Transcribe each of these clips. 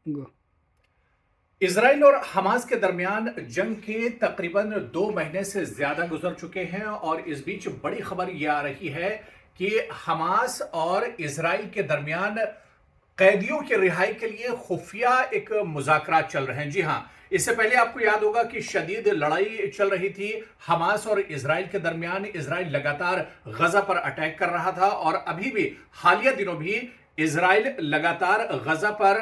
गो। Israel और Hamas के दरमियान जंग के तकरीबन 2 महीने से ज्यादा गुजर चुके हैं और इस बीच बड़ी खबर यह आ रही है कि हमास और इसराइल के दरमियान कैदियों की रिहाई के लिए खुफिया एक मुज़ाकरात चल रहे हैं। जी हां, इससे पहले आपको याद होगा कि शदीद लड़ाई चल रही थी हमास और इसराइल के दरमियान। इसराइल लगातार गजा पर अटैक कर रहा था और अभी भी हालिया दिनों भी इसराइल लगातार गजा पर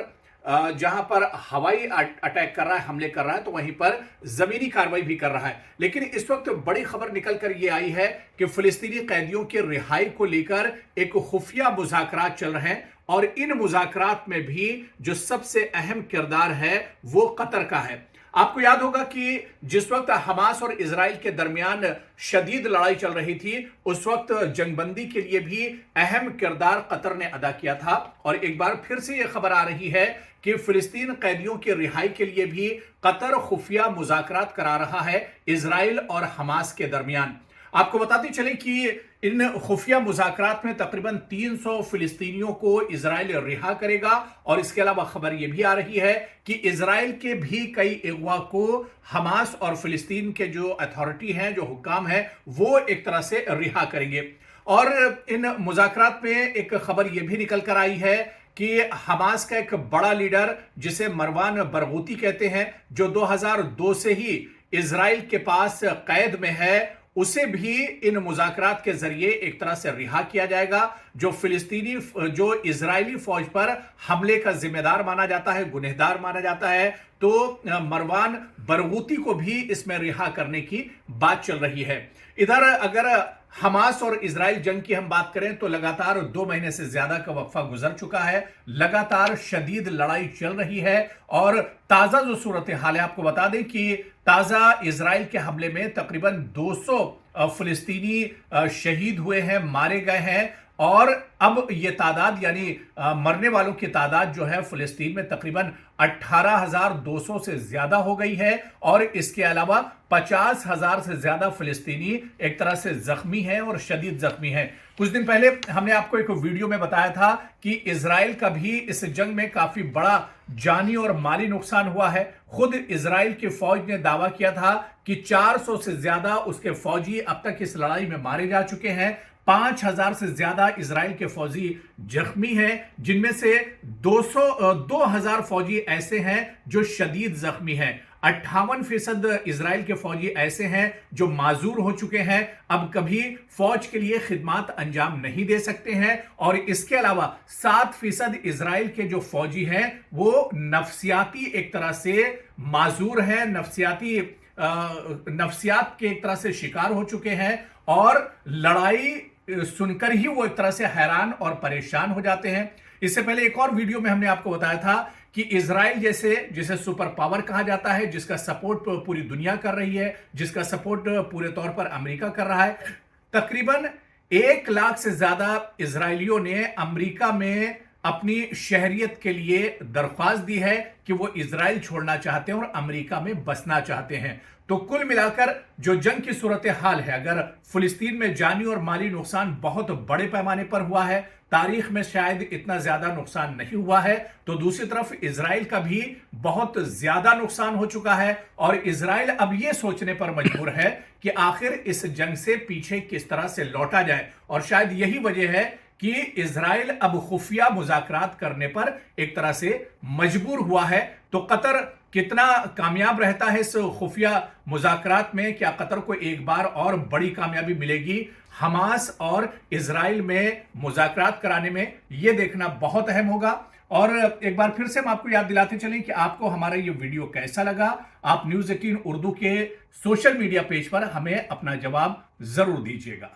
जहां पर हवाई अटैक कर रहा है, हमले कर रहा है, तो वहीं पर जमीनी कार्रवाई भी कर रहा है। लेकिन इस वक्त बड़ी खबर निकल कर यह आई है कि फिलिस्तीनी कैदियों की रिहाई को लेकर एक खुफिया मुज़ाकरात चल रहे हैं और इन मुज़ाकरात में भी जो सबसे अहम किरदार है वो कतर का है। आपको याद होगा कि जिस वक्त हमास और इसराइल के दरमियान शदीद लड़ाई चल रही थी, उस वक्त जंगबंदी के लिए भी अहम किरदार कतर ने अदा किया था। और एक बार फिर से यह खबर आ रही है कि फिलिस्तीन कैदियों की रिहाई के लिए भी कतर खुफिया मुज़ाकरात करा रहा है इसराइल और हमास के दरमियान। आपको बताते चले कि इन खुफिया मुज़ाकरात में तकरीबन 300 फिलिस्तीनियों को इसराइल रिहा करेगा। और इसके अलावा खबर यह भी आ रही है कि इसराइल के भी कई अगवा को हमास और फिलिस्तीन के जो अथॉरिटी हैं, जो हुक्काम हैं, वो एक तरह से रिहा करेंगे। और इन मुज़ाकरात में एक खबर यह भी निकल कर आई है कि हमास का एक बड़ा लीडर जिसे मरवान बरगूती कहते हैं, जो 2002 से ही इसराइल के पास कैद में है, उसे भी इन मुज़ाकरात के जरिए एक तरह से रिहा किया जाएगा। जो इजरायली फौज पर हमले का जिम्मेदार माना जाता है, गुनहगार माना जाता है, तो मरवान बरगूती को भी इसमें रिहा करने की बात चल रही है। इधर अगर हमास और इसराइल जंग की हम बात करें तो लगातार 2 महीने से ज्यादा का वक्फा गुजर चुका है, लगातार शदीद लड़ाई चल रही है। और ताजा जो सूरत हाल है, आपको बता दें कि ताजा इसराइल के हमले में तकरीबन 200 फिलिस्तीनी शहीद हुए हैं, मारे गए हैं। और अब ये तादाद यानी मरने वालों की तादाद जो है फिलिस्तीन में तकरीबन 18,200 से ज्यादा हो गई है। और इसके अलावा 50,000 से ज्यादा फिलिस्तीनी एक तरह से जख्मी हैं और शदीद जख्मी हैं। कुछ दिन पहले हमने आपको एक वीडियो में बताया था कि इसराइल का भी इस जंग में काफी बड़ा जानी और माली नुकसान हुआ है। खुद इसराइल की फौज ने दावा किया था कि 400 से ज्यादा उसके फौजी अब तक इस लड़ाई में मारे जा चुके हैं। 5,000 से ज्यादा इसराइल के फौजी जख्मी हैं, जिनमें से 2,000 फौजी ऐसे हैं जो शदीद जख्मी हैं। 58% इसराइल के फौजी ऐसे हैं जो माजूर हो चुके हैं, अब कभी फौज के लिए खिदमत अंजाम नहीं दे सकते हैं। और इसके अलावा 7% इसराइल के जो फौजी हैं वो नफ्सियाती एक तरह से माजूर हैं, नफ्सियात के एक तरह से शिकार हो चुके हैं। और लड़ाई सुनकर ही वो एक तरह से हैरान और परेशान हो जाते हैं। इससे पहले एक और वीडियो में हमने आपको बताया था कि इसराइल जिसे सुपर पावर कहा जाता है, जिसका सपोर्ट पूरी दुनिया कर रही है, जिसका सपोर्ट पूरे तौर पर अमेरिका कर रहा है, तकरीबन 1 लाख से ज्यादा इसराइलियों ने अमेरिका में अपनी शहरियत के लिए दरख्वास्त दी है कि वो इसराइल छोड़ना चाहते हैं और अमेरिका में बसना चाहते हैं। तो कुल मिलाकर जो जंग की सूरत हाल है, अगर फिलिस्तीन में जानी और माली नुकसान बहुत बड़े पैमाने पर हुआ है, तारीख में शायद इतना ज्यादा नुकसान नहीं हुआ है, तो दूसरी तरफ इसराइल का भी बहुत ज्यादा नुकसान हो चुका है। और इसराइल अब यह सोचने पर मजबूर है कि आखिर इस जंग से पीछे किस तरह से लौटा जाए। और शायद यही वजह है कि इसराइल अब खुफिया मुज़ाकरात करने पर एक तरह से मजबूर हुआ है। तो कतर कितना कामयाब रहता है इस खुफिया मुज़ाकरात में? क्या कतर को एक बार और बड़ी कामयाबी मिलेगी हमास और इसराइल में मुज़ाकरात कराने में? यह देखना बहुत अहम होगा। और एक बार फिर से हम आपको याद दिलाते चलें कि आपको हमारा ये वीडियो कैसा लगा। आप न्यूज़ 18 उर्दू के सोशल मीडिया पेज पर हमें अपना जवाब जरूर दीजिएगा।